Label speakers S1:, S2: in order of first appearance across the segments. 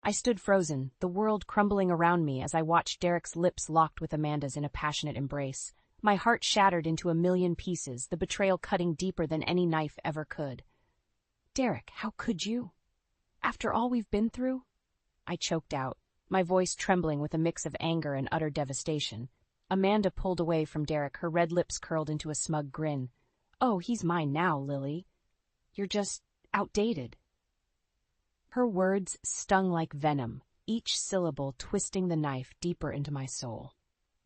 S1: I stood frozen, the world crumbling around me as I watched Derek's lips locked with Amanda's in a passionate embrace. My heart shattered into a million pieces, the betrayal cutting deeper than any knife ever could. "Derek, how could you? After all we've been through?" I choked out, my voice trembling with a mix of anger and utter devastation. Amanda pulled away from Derek, her red lips curled into a smug grin. "Oh, he's mine now, Lily. You're just outdated." Her words stung like venom, each syllable twisting the knife deeper into my soul.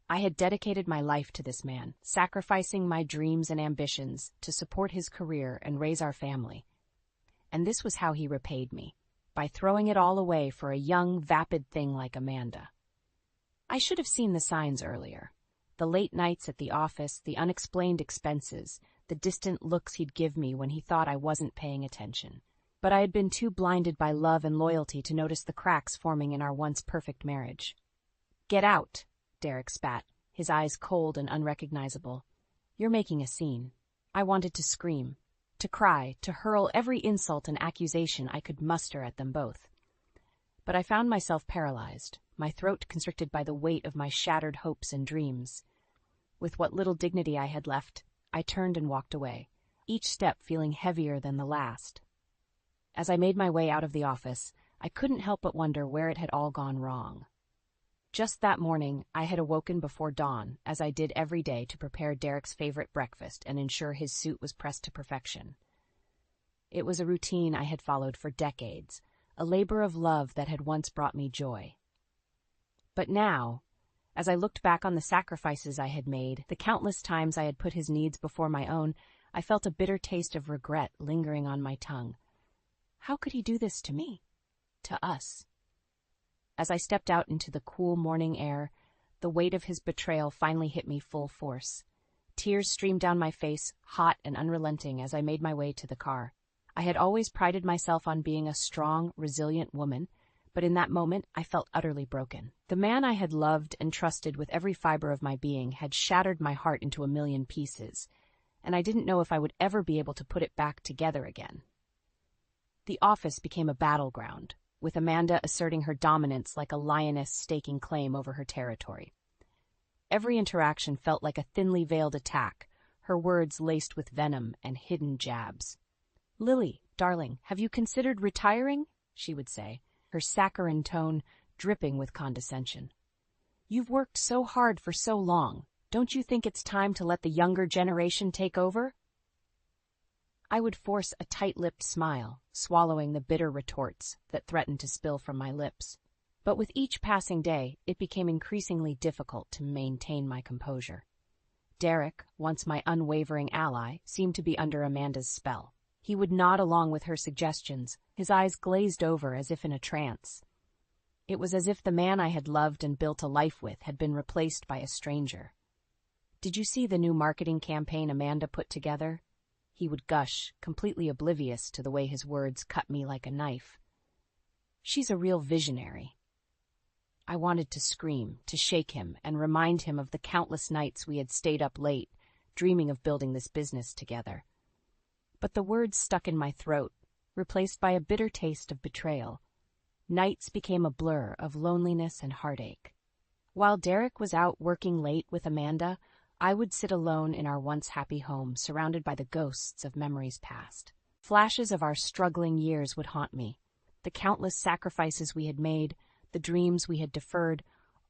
S1: I had dedicated my life to this man, sacrificing my dreams and ambitions to support his career and raise our family. And this was how he repaid me, by throwing it all away for a young, vapid thing like Amanda. I should have seen the signs earlier. The late nights at the office, the unexplained expenses, the distant looks he'd give me when he thought I wasn't paying attention. But I had been too blinded by love and loyalty to notice the cracks forming in our once perfect marriage. "Get out," Derek spat, his eyes cold and unrecognizable. "You're making a scene." I wanted to scream, to cry, to hurl every insult and accusation I could muster at them both. But I found myself paralyzed, my throat constricted by the weight of my shattered hopes and dreams. With what little dignity I had left, I turned and walked away, each step feeling heavier than the last. As I made my way out of the office, I couldn't help but wonder where it had all gone wrong. Just that morning, I had awoken before dawn, as I did every day to prepare Derek's favorite breakfast and ensure his suit was pressed to perfection. It was a routine I had followed for decades, a labor of love that had once brought me joy. But now, as I looked back on the sacrifices I had made, the countless times I had put his needs before my own, I felt a bitter taste of regret lingering on my tongue. How could he do this to me? To us? As I stepped out into the cool morning air, the weight of his betrayal finally hit me full force. Tears streamed down my face, hot and unrelenting, as I made my way to the car. I had always prided myself on being a strong, resilient woman, but in that moment I felt utterly broken. The man I had loved and trusted with every fiber of my being had shattered my heart into a million pieces, and I didn't know if I would ever be able to put it back together again. The office became a battleground, with Amanda asserting her dominance like a lioness staking claim over her territory. Every interaction felt like a thinly veiled attack, her words laced with venom and hidden jabs. "Lily, darling, have you considered retiring?" she would say, her saccharine tone dripping with condescension. "You've worked so hard for so long. Don't you think it's time to let the younger generation take over?" I would force a tight-lipped smile, swallowing the bitter retorts that threatened to spill from my lips. But with each passing day, it became increasingly difficult to maintain my composure. Derek, once my unwavering ally, seemed to be under Amanda's spell. He would nod along with her suggestions, his eyes glazed over as if in a trance. It was as if the man I had loved and built a life with had been replaced by a stranger. "Did you see the new marketing campaign Amanda put together?" He would gush, completely oblivious to the way his words cut me like a knife. "She's a real visionary." I wanted to scream, to shake him, and remind him of the countless nights we had stayed up late, dreaming of building this business together. But the words stuck in my throat, replaced by a bitter taste of betrayal. Nights became a blur of loneliness and heartache. While Derek was out working late with Amanda, I would sit alone in our once happy home, surrounded by the ghosts of memories past. Flashes of our struggling years would haunt me, the countless sacrifices we had made, the dreams we had deferred,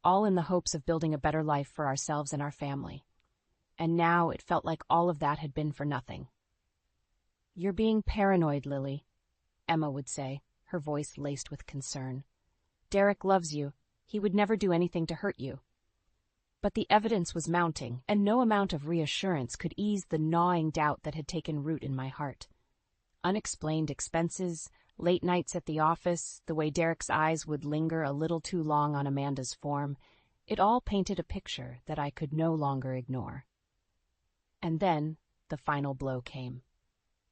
S1: all in the hopes of building a better life for ourselves and our family. And now it felt like all of that had been for nothing. "You're being paranoid, Lily," Emma would say, her voice laced with concern. "Derek loves you. He would never do anything to hurt you." But the evidence was mounting, and no amount of reassurance could ease the gnawing doubt that had taken root in my heart. Unexplained expenses, late nights at the office, the way Derek's eyes would linger a little too long on Amanda's form, it all painted a picture that I could no longer ignore. And then the final blow came.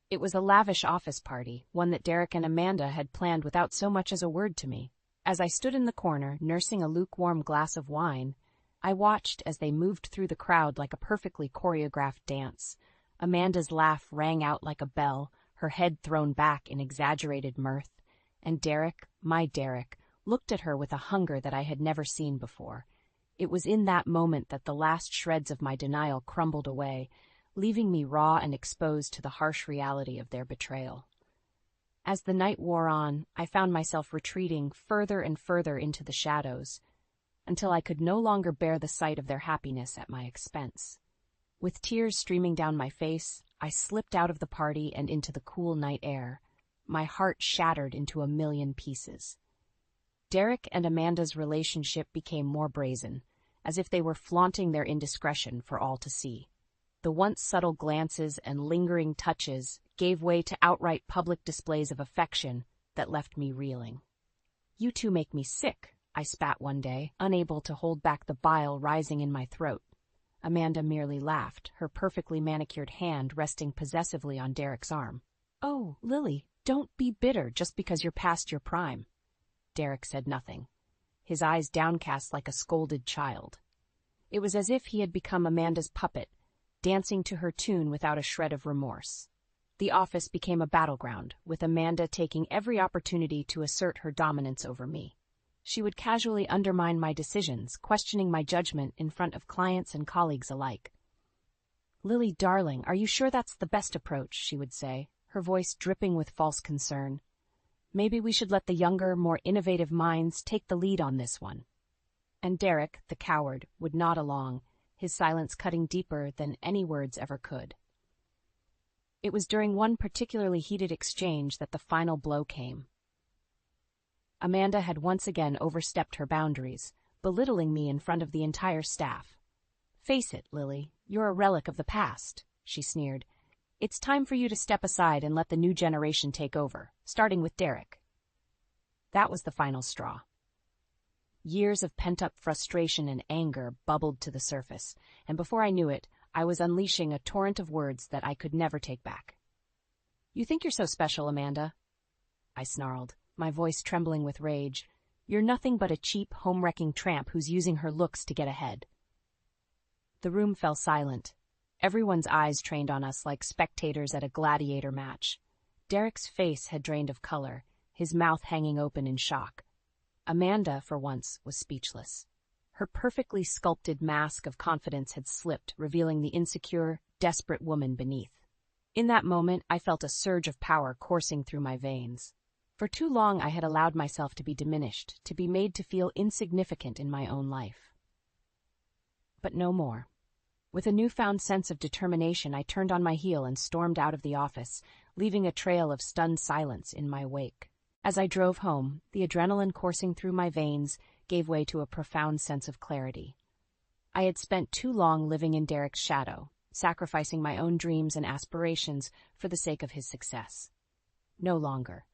S1: It was a lavish office party, one that Derek and Amanda had planned without so much as a word to me. As I stood in the corner, nursing a lukewarm glass of wine, I watched as they moved through the crowd like a perfectly choreographed dance. Amanda's laugh rang out like a bell, her head thrown back in exaggerated mirth, and Derek, my Derek, looked at her with a hunger that I had never seen before. It was in that moment that the last shreds of my denial crumbled away, leaving me raw and exposed to the harsh reality of their betrayal. As the night wore on, I found myself retreating further and further into the shadows, until I could no longer bear the sight of their happiness at my expense. With tears streaming down my face, I slipped out of the party and into the cool night air, my heart shattered into a million pieces. Derek and Amanda's relationship became more brazen, as if they were flaunting their indiscretion for all to see. The once subtle glances and lingering touches gave way to outright public displays of affection that left me reeling. "You two make me sick," I spat one day, unable to hold back the bile rising in my throat. Amanda merely laughed, her perfectly manicured hand resting possessively on Derek's arm. "Oh, Lily, don't be bitter just because you're past your prime." Derek said nothing, his eyes downcast like a scolded child. It was as if he had become Amanda's puppet, dancing to her tune without a shred of remorse. The office became a battleground, with Amanda taking every opportunity to assert her dominance over me. She would casually undermine my decisions, questioning my judgment in front of clients and colleagues alike. "Lily, darling, are you sure that's the best approach?" she would say, her voice dripping with false concern. "Maybe we should let the younger, more innovative minds take the lead on this one." And Derek, the coward, would nod along, his silence cutting deeper than any words ever could. It was during one particularly heated exchange that the final blow came. Amanda had once again overstepped her boundaries, belittling me in front of the entire staff. "Face it, Lily, you're a relic of the past," she sneered. "It's time for you to step aside and let the new generation take over, starting with Derek." That was the final straw. Years of pent-up frustration and anger bubbled to the surface, and before I knew it, I was unleashing a torrent of words that I could never take back. "You think you're so special, Amanda?" I snarled, my voice trembling with rage. "You're nothing but a cheap, home-wrecking tramp who's using her looks to get ahead." The room fell silent, everyone's eyes trained on us like spectators at a gladiator match. Derek's face had drained of color, his mouth hanging open in shock. Amanda, for once, was speechless. Her perfectly sculpted mask of confidence had slipped, revealing the insecure, desperate woman beneath. In that moment, I felt a surge of power coursing through my veins. For too long, I had allowed myself to be diminished, to be made to feel insignificant in my own life. But no more. With a newfound sense of determination, I turned on my heel and stormed out of the office, leaving a trail of stunned silence in my wake. As I drove home, the adrenaline coursing through my veins gave way to a profound sense of clarity. I had spent too long living in Derek's shadow, sacrificing my own dreams and aspirations for the sake of his success. No longer.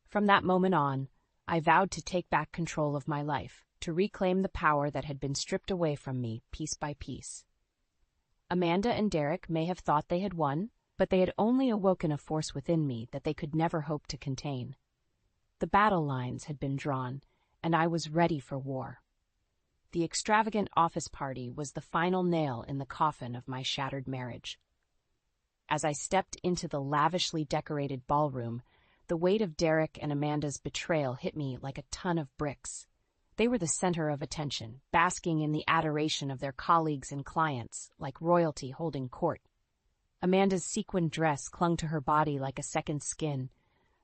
S1: From that moment on, I vowed to take back control of my life, to reclaim the power that had been stripped away from me piece by piece. Amanda and Derek may have thought they had won, but they had only awoken a force within me that they could never hope to contain. The battle lines had been drawn, and I was ready for war. The extravagant office party was the final nail in the coffin of my shattered marriage. As I stepped into the lavishly decorated ballroom, the weight of Derek and Amanda's betrayal hit me like a ton of bricks. They were the center of attention, basking in the adoration of their colleagues and clients, like royalty holding court. Amanda's sequined dress clung to her body like a second skin,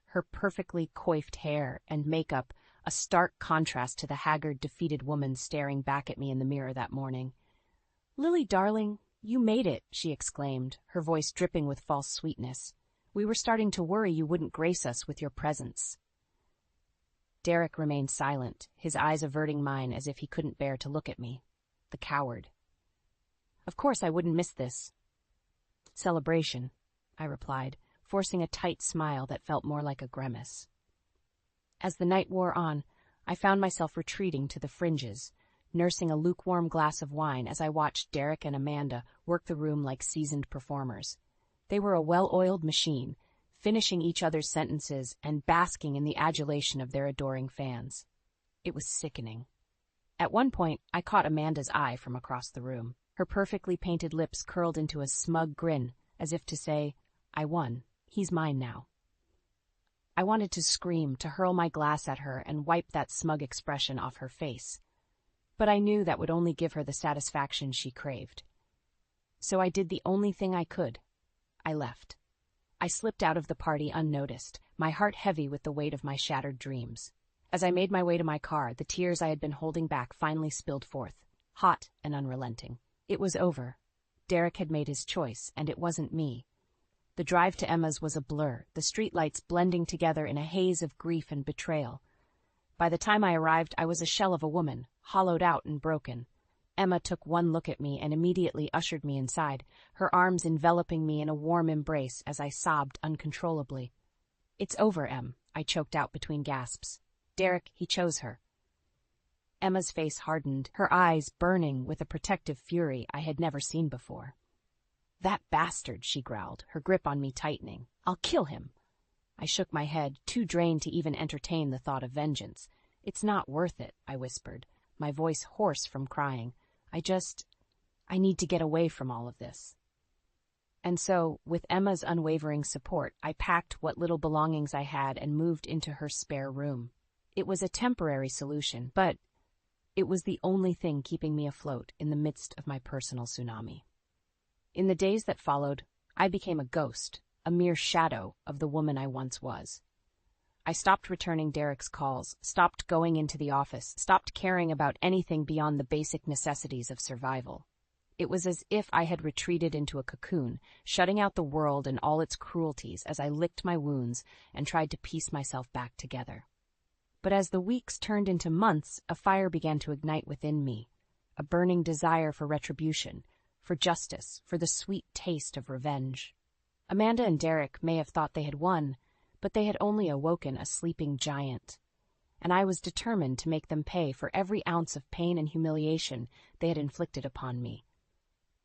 S1: her perfectly coiffed hair and makeup a stark contrast to the haggard, defeated woman staring back at me in the mirror that morning. "Lily, darling, you made it," she exclaimed, her voice dripping with false sweetness. "We were starting to worry you wouldn't grace us with your presence." Derek remained silent, his eyes averting mine as if he couldn't bear to look at me. The coward. "Of course I wouldn't miss this celebration," I replied, forcing a tight smile that felt more like a grimace. As the night wore on, I found myself retreating to the fringes, nursing a lukewarm glass of wine as I watched Derek and Amanda work the room like seasoned performers. They were a well-oiled machine, finishing each other's sentences and basking in the adulation of their adoring fans. It was sickening. At one point, I caught Amanda's eye from across the room. Her perfectly painted lips curled into a smug grin, as if to say, "I won. He's mine now." I wanted to scream, to hurl my glass at her and wipe that smug expression off her face. But I knew that would only give her the satisfaction she craved. So I did the only thing I could. I left. I slipped out of the party unnoticed, my heart heavy with the weight of my shattered dreams. As I made my way to my car, the tears I had been holding back finally spilled forth, hot and unrelenting. It was over. Derek had made his choice, and it wasn't me. The drive to Emma's was a blur, the streetlights blending together in a haze of grief and betrayal. By the time I arrived, I was a shell of a woman, hollowed out and broken. Emma took one look at me and immediately ushered me inside, her arms enveloping me in a warm embrace as I sobbed uncontrollably. "It's over, Em," I choked out between gasps. "Derek, he chose her." Emma's face hardened, her eyes burning with a protective fury I had never seen before. "That bastard," she growled, her grip on me tightening. "I'll kill him." I shook my head, too drained to even entertain the thought of vengeance. "It's not worth it," I whispered, my voice hoarse from crying. I need to get away from all of this." And so, with Emma's unwavering support, I packed what little belongings I had and moved into her spare room. It was a temporary solution, but it was the only thing keeping me afloat in the midst of my personal tsunami. In the days that followed, I became a ghost, a mere shadow of the woman I once was. I stopped returning Derek's calls, stopped going into the office, stopped caring about anything beyond the basic necessities of survival. It was as if I had retreated into a cocoon, shutting out the world and all its cruelties as I licked my wounds and tried to piece myself back together. But as the weeks turned into months, a fire began to ignite within me, a burning desire for retribution, for justice, for the sweet taste of revenge. Amanda and Derek may have thought they had won, but they had only awoken a sleeping giant, and I was determined to make them pay for every ounce of pain and humiliation they had inflicted upon me.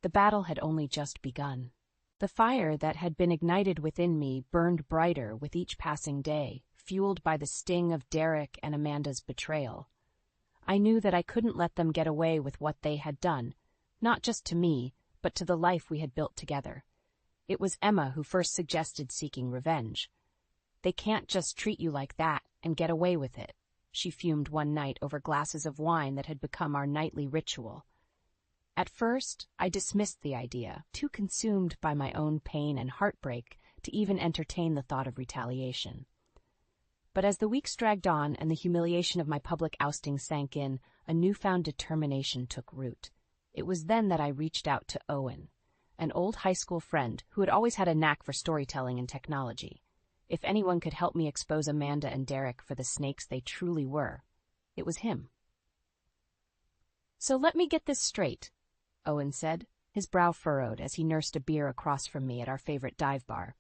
S1: The battle had only just begun. The fire that had been ignited within me burned brighter with each passing day, fueled by the sting of Derek and Amanda's betrayal. I knew that I couldn't let them get away with what they had done, not just to me, but to the life we had built together. It was Emma who first suggested seeking revenge. "They can't just treat you like that and get away with it," she fumed one night over glasses of wine that had become our nightly ritual. At first, I dismissed the idea, too consumed by my own pain and heartbreak to even entertain the thought of retaliation. But as the weeks dragged on and the humiliation of my public ousting sank in, a newfound determination took root. It was then that I reached out to Owen, an old high school friend who had always had a knack for storytelling and technology. If anyone could help me expose Amanda and Derek for the snakes they truly were, it was him. "So let me get this straight," Owen said, his brow furrowed as he nursed a beer across from me at our favorite dive bar.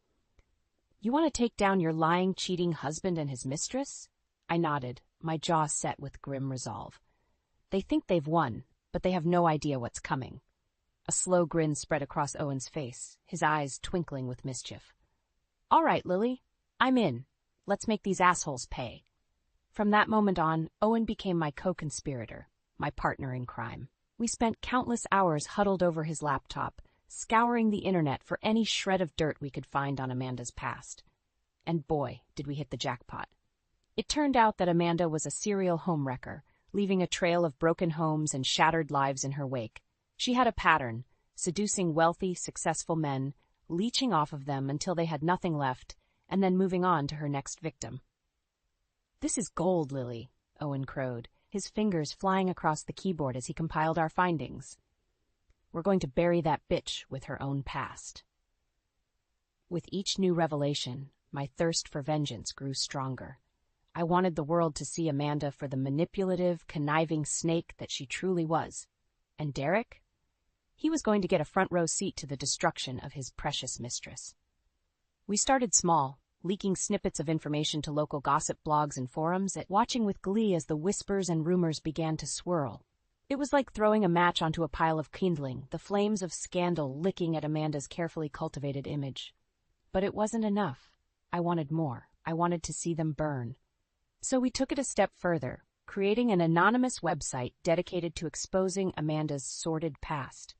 S1: "You want to take down your lying, cheating husband and his mistress?" I nodded, my jaw set with grim resolve. "They think they've won, but they have no idea what's coming." A slow grin spread across Owen's face, his eyes twinkling with mischief. "All right, Lily. I'm in. Let's make these assholes pay." From that moment on, Owen became my co-conspirator, my partner in crime. We spent countless hours huddled over his laptop, scouring the internet for any shred of dirt we could find on Amanda's past. And boy, did we hit the jackpot. It turned out that Amanda was a serial homewrecker, leaving a trail of broken homes and shattered lives in her wake. She had a pattern, seducing wealthy, successful men, leeching off of them until they had nothing left, and then moving on to her next victim. "This is gold, Lily," Owen crowed, his fingers flying across the keyboard as he compiled our findings. "We're going to bury that bitch with her own past." With each new revelation, my thirst for vengeance grew stronger. I wanted the world to see Amanda for the manipulative, conniving snake that she truly was. And Derek? He was going to get a front-row seat to the destruction of his precious mistress. We started small, leaking snippets of information to local gossip blogs and forums, watching with glee as the whispers and rumors began to swirl. It was like throwing a match onto a pile of kindling, the flames of scandal licking at Amanda's carefully cultivated image. But it wasn't enough. I wanted more. I wanted to see them burn. So we took it a step further, creating an anonymous website dedicated to exposing Amanda's sordid past.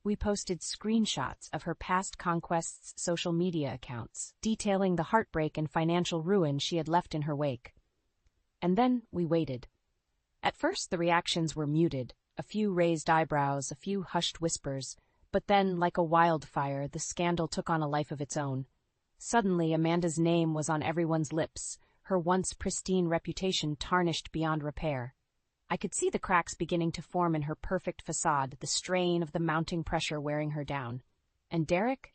S1: We posted screenshots of her past conquests' social media accounts, detailing the heartbreak and financial ruin she had left in her wake. And then we waited. At first, the reactions were muted, a few raised eyebrows, a few hushed whispers, but then, like a wildfire, the scandal took on a life of its own. Suddenly, Amanda's name was on everyone's lips, her once pristine reputation tarnished beyond repair. I could see the cracks beginning to form in her perfect facade, the strain of the mounting pressure wearing her down. And Derek?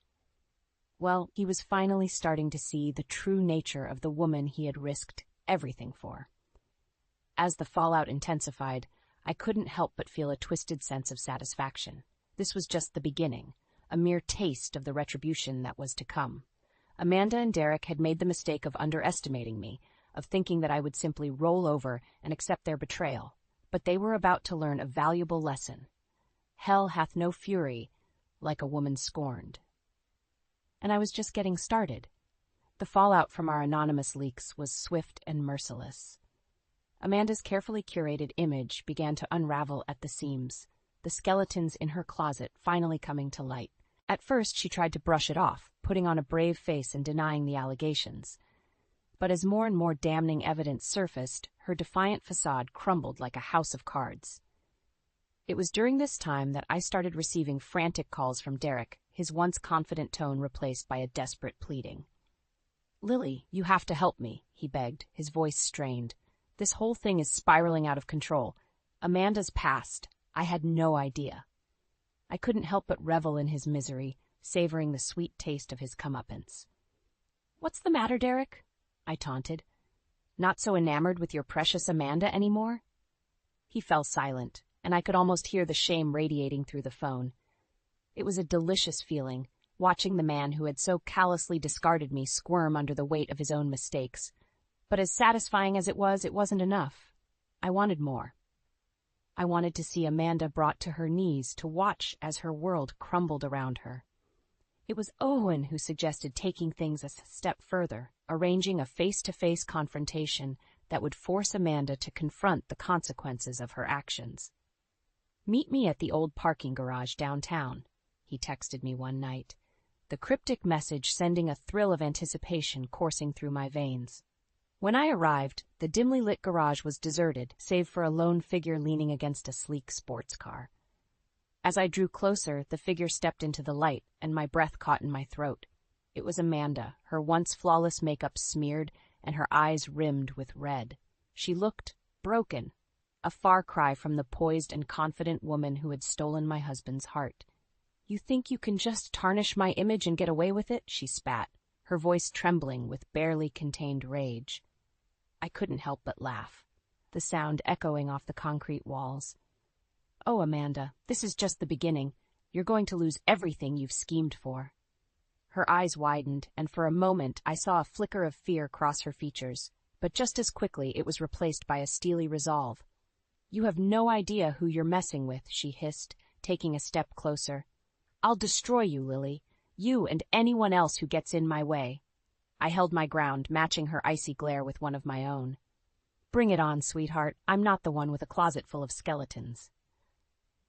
S1: Well, he was finally starting to see the true nature of the woman he had risked everything for. As the fallout intensified, I couldn't help but feel a twisted sense of satisfaction. This was just the beginning, a mere taste of the retribution that was to come. Amanda and Derek had made the mistake of underestimating me, of thinking that I would simply roll over and accept their betrayal. But they were about to learn a valuable lesson. Hell hath no fury like a woman scorned. And I was just getting started. The fallout from our anonymous leaks was swift and merciless. Amanda's carefully curated image began to unravel at the seams, the skeletons in her closet finally coming to light. At first, she tried to brush it off, putting on a brave face and denying the allegations. But as more and more damning evidence surfaced, her defiant facade crumbled like a house of cards. It was during this time that I started receiving frantic calls from Derek, his once confident tone replaced by a desperate pleading. "Lily, you have to help me," he begged, his voice strained. "This whole thing is spiraling out of control. Amanda's past. I had no idea." I couldn't help but revel in his misery, savoring the sweet taste of his comeuppance. "What's the matter, Derek?" I taunted. "Not so enamored with your precious Amanda anymore?" He fell silent, and I could almost hear the shame radiating through the phone. It was a delicious feeling, watching the man who had so callously discarded me squirm under the weight of his own mistakes. But as satisfying as it wasn't enough. I wanted more. I wanted to see Amanda brought to her knees to watch as her world crumbled around her. It was Owen who suggested taking things a step further, arranging a face-to-face confrontation that would force Amanda to confront the consequences of her actions. "Meet me at the old parking garage downtown," he texted me one night, the cryptic message sending a thrill of anticipation coursing through my veins. When I arrived, the dimly lit garage was deserted, save for a lone figure leaning against a sleek sports car. As I drew closer, the figure stepped into the light, and my breath caught in my throat. It was Amanda, her once flawless makeup smeared and her eyes rimmed with red. She looked broken, a far cry from the poised and confident woman who had stolen my husband's heart. "You think you can just tarnish my image and get away with it?" she spat, her voice trembling with barely contained rage. I couldn't help but laugh, the sound echoing off the concrete walls. "Oh, Amanda, this is just the beginning. You're going to lose everything you've schemed for." Her eyes widened, and for a moment I saw a flicker of fear cross her features, but just as quickly it was replaced by a steely resolve. "You have no idea who you're messing with," she hissed, taking a step closer. "I'll destroy you, Lily. You and anyone else who gets in my way." I held my ground, matching her icy glare with one of my own. "Bring it on, sweetheart. I'm not the one with a closet full of skeletons."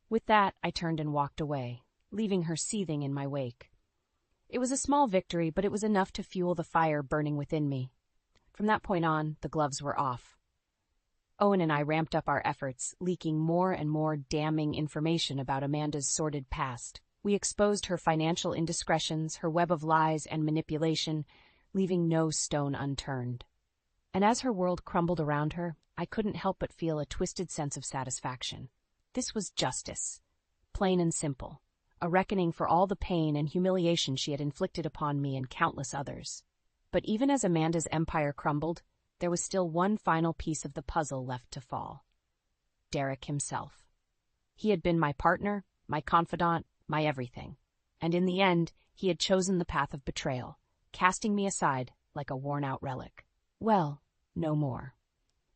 S1: With that, I turned and walked away, leaving her seething in my wake. It was a small victory, but it was enough to fuel the fire burning within me. From that point on, the gloves were off. Owen and I ramped up our efforts, leaking more and more damning information about Amanda's sordid past. We exposed her financial indiscretions, her web of lies and manipulation, leaving no stone unturned. And as her world crumbled around her, I couldn't help but feel a twisted sense of satisfaction. This was justice, plain and simple, a reckoning for all the pain and humiliation she had inflicted upon me and countless others. But even as Amanda's empire crumbled, there was still one final piece of the puzzle left to fall. Derek himself. He had been my partner, my confidant, my everything. And in the end, he had chosen the path of betrayal, casting me aside like a worn-out relic. Well, no more.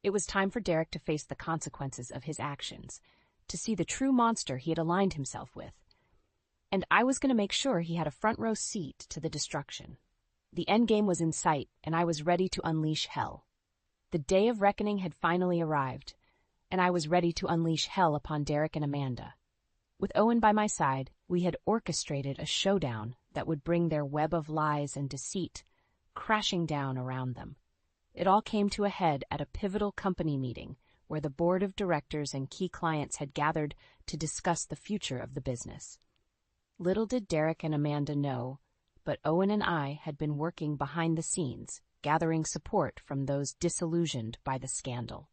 S1: It was time for Derek to face the consequences of his actions, to see the true monster he had aligned himself with. And I was going to make sure he had a front-row seat to the destruction. The endgame was in sight, and I was ready to unleash hell. The day of reckoning had finally arrived, and I was ready to unleash hell upon Derek and Amanda. With Owen by my side, we had orchestrated a showdown that would bring their web of lies and deceit crashing down around them. It all came to a head at a pivotal company meeting where the board of directors and key clients had gathered to discuss the future of the business. Little did Derek and Amanda know, but Owen and I had been working behind the scenes, gathering support from those disillusioned by the scandal.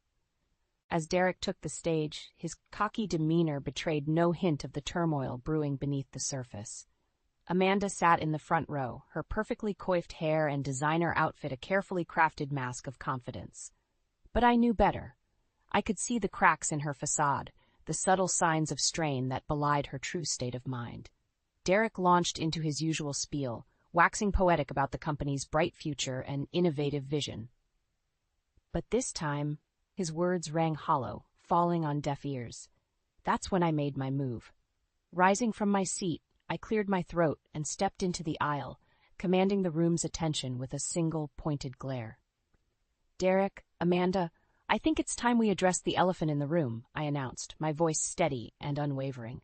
S1: As Derek took the stage, his cocky demeanor betrayed no hint of the turmoil brewing beneath the surface. Amanda sat in the front row, her perfectly coiffed hair and designer outfit a carefully crafted mask of confidence. But I knew better. I could see the cracks in her facade, the subtle signs of strain that belied her true state of mind. Derek launched into his usual spiel, waxing poetic about the company's bright future and innovative vision. But this time, his words rang hollow, falling on deaf ears. That's when I made my move. Rising from my seat, I cleared my throat and stepped into the aisle, commanding the room's attention with a single pointed glare. Derek, Amanda, I think it's time we address the elephant in the room, I announced, my voice steady and unwavering.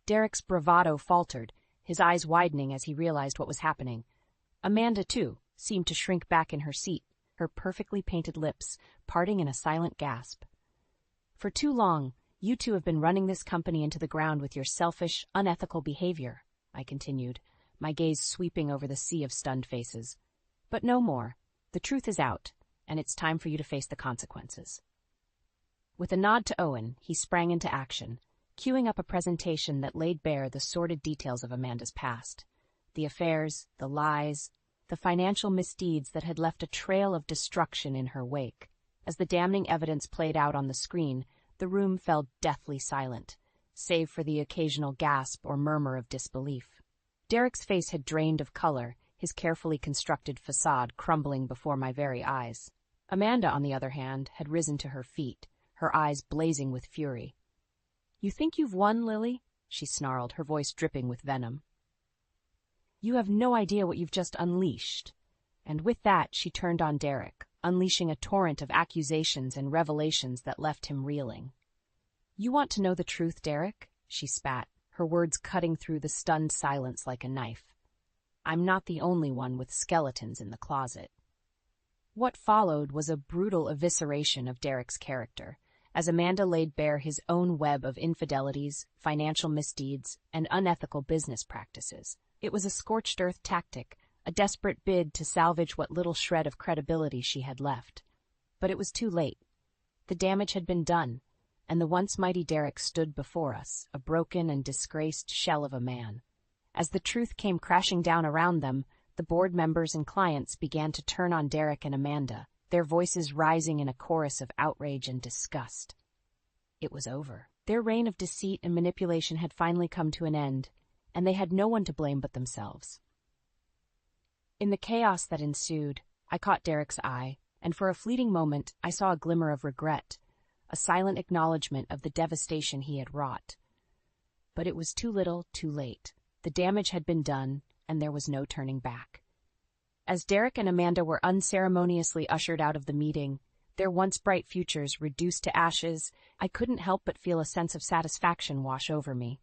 S1: Derek's bravado faltered, his eyes widening as he realized what was happening. Amanda, too, seemed to shrink back in her seat, her perfectly painted lips parting in a silent gasp. For too long, you two have been running this company into the ground with your selfish, unethical behavior, I continued, my gaze sweeping over the sea of stunned faces. But no more. The truth is out, and it's time for you to face the consequences. With a nod to Owen, he sprang into action, queuing up a presentation that laid bare the sordid details of Amanda's past. The affairs, the lies, the financial misdeeds that had left a trail of destruction in her wake. As the damning evidence played out on the screen, the room fell deathly silent, save for the occasional gasp or murmur of disbelief. Derek's face had drained of color, his carefully constructed facade crumbling before my very eyes. Amanda, on the other hand, had risen to her feet, her eyes blazing with fury. "You think you've won, Lily?" she snarled, her voice dripping with venom. "You have no idea what you've just unleashed." And with that, she turned on Derek, unleashing a torrent of accusations and revelations that left him reeling. "You want to know the truth, Derek?" she spat, her words cutting through the stunned silence like a knife. "I'm not the only one with skeletons in the closet." What followed was a brutal evisceration of Derek's character, as Amanda laid bare his own web of infidelities, financial misdeeds, and unethical business practices. It was a scorched earth tactic, a desperate bid to salvage what little shred of credibility she had left. But it was too late. The damage had been done, and the once mighty Derek stood before us, a broken and disgraced shell of a man. As the truth came crashing down around them, the board members and clients began to turn on Derek and Amanda, their voices rising in a chorus of outrage and disgust. It was over. Their reign of deceit and manipulation had finally come to an end, and they had no one to blame but themselves. In the chaos that ensued, I caught Derek's eye, and for a fleeting moment I saw a glimmer of regret, a silent acknowledgement of the devastation he had wrought. But it was too little, too late. The damage had been done, and there was no turning back. As Derek and Amanda were unceremoniously ushered out of the meeting, their once bright futures reduced to ashes, I couldn't help but feel a sense of satisfaction wash over me.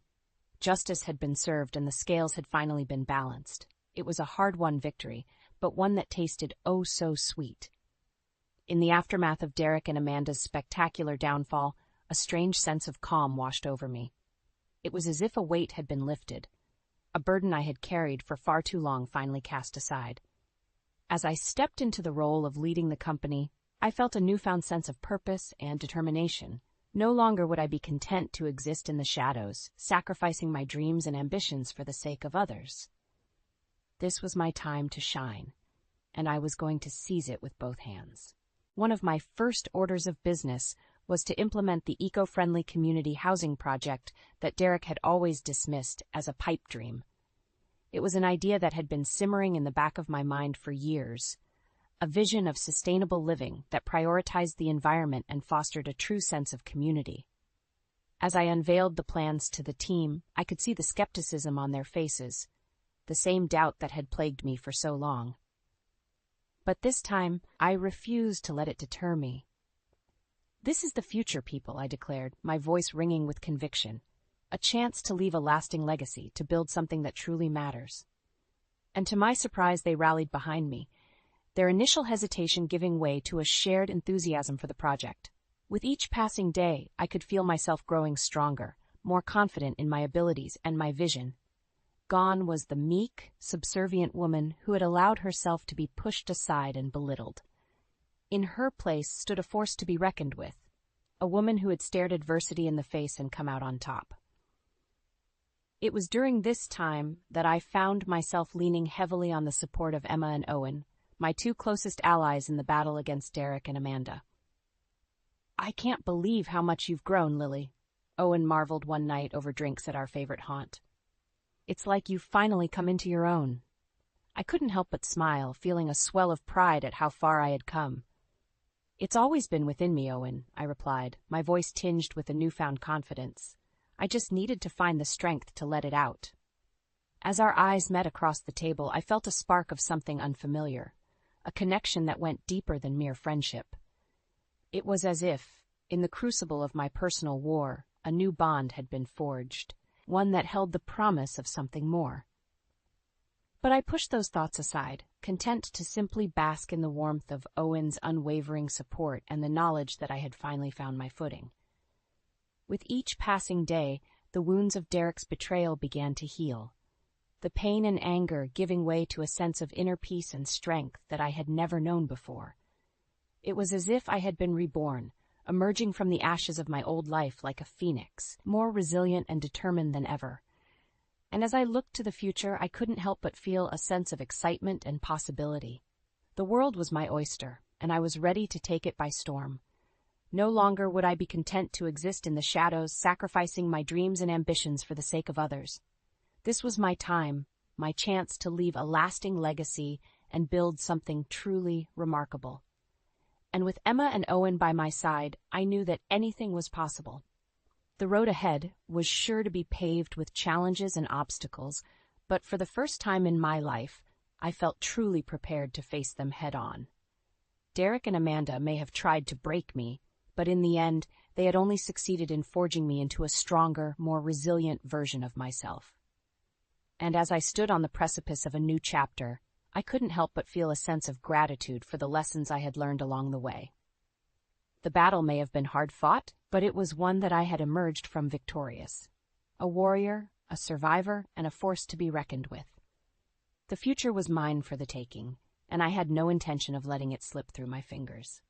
S1: Justice had been served and the scales had finally been balanced. It was a hard-won victory, but one that tasted oh so sweet. In the aftermath of Derek and Amanda's spectacular downfall, a strange sense of calm washed over me. It was as if a weight had been lifted. A burden I had carried for far too long finally cast aside. As I stepped into the role of leading the company, I felt a newfound sense of purpose and determination. No longer would I be content to exist in the shadows, sacrificing my dreams and ambitions for the sake of others. This was my time to shine, and I was going to seize it with both hands. One of my first orders of business was to implement the eco-friendly community housing project that Derek had always dismissed as a pipe dream. It was an idea that had been simmering in the back of my mind for years, a vision of sustainable living that prioritized the environment and fostered a true sense of community. As I unveiled the plans to the team, I could see the skepticism on their faces, the same doubt that had plagued me for so long. But this time, I refused to let it deter me. "This is the future, people," I declared, my voice ringing with conviction. a chance to leave a lasting legacy, to build something that truly matters. And to my surprise, they rallied behind me, their initial hesitation giving way to a shared enthusiasm for the project. With each passing day, I could feel myself growing stronger, more confident in my abilities and my vision. Gone was the meek, subservient woman who had allowed herself to be pushed aside and belittled. In her place stood a force to be reckoned with, a woman who had stared adversity in the face and come out on top. It was during this time that I found myself leaning heavily on the support of Emma and Owen, my two closest allies in the battle against Derek and Amanda. "I can't believe how much you've grown, Lily," Owen marveled one night over drinks at our favorite haunt. "It's like you've finally come into your own." I couldn't help but smile, feeling a swell of pride at how far I had come. "It's always been within me, Owen," I replied, my voice tinged with a newfound confidence. I just needed to find the strength to let it out. As our eyes met across the table, I felt a spark of something unfamiliar, a connection that went deeper than mere friendship. It was as if, in the crucible of my personal war, a new bond had been forged, one that held the promise of something more. But I pushed those thoughts aside, content to simply bask in the warmth of Owen's unwavering support and the knowledge that I had finally found my footing. With each passing day, the wounds of Derek's betrayal began to heal, the pain and anger giving way to a sense of inner peace and strength that I had never known before. It was as if I had been reborn, emerging from the ashes of my old life like a phoenix, more resilient and determined than ever. And as I looked to the future, I couldn't help but feel a sense of excitement and possibility. The world was my oyster, and I was ready to take it by storm. No longer would I be content to exist in the shadows, sacrificing my dreams and ambitions for the sake of others. This was my time, my chance to leave a lasting legacy and build something truly remarkable. And with Emma and Owen by my side, I knew that anything was possible. The road ahead was sure to be paved with challenges and obstacles, but for the first time in my life, I felt truly prepared to face them head-on. Derek and Amanda may have tried to break me, but in the end, they had only succeeded in forging me into a stronger, more resilient version of myself. And as I stood on the precipice of a new chapter, I couldn't help but feel a sense of gratitude for the lessons I had learned along the way. The battle may have been hard-fought, but it was one that I had emerged from victorious. A warrior, a survivor, and a force to be reckoned with. The future was mine for the taking, and I had no intention of letting it slip through my fingers.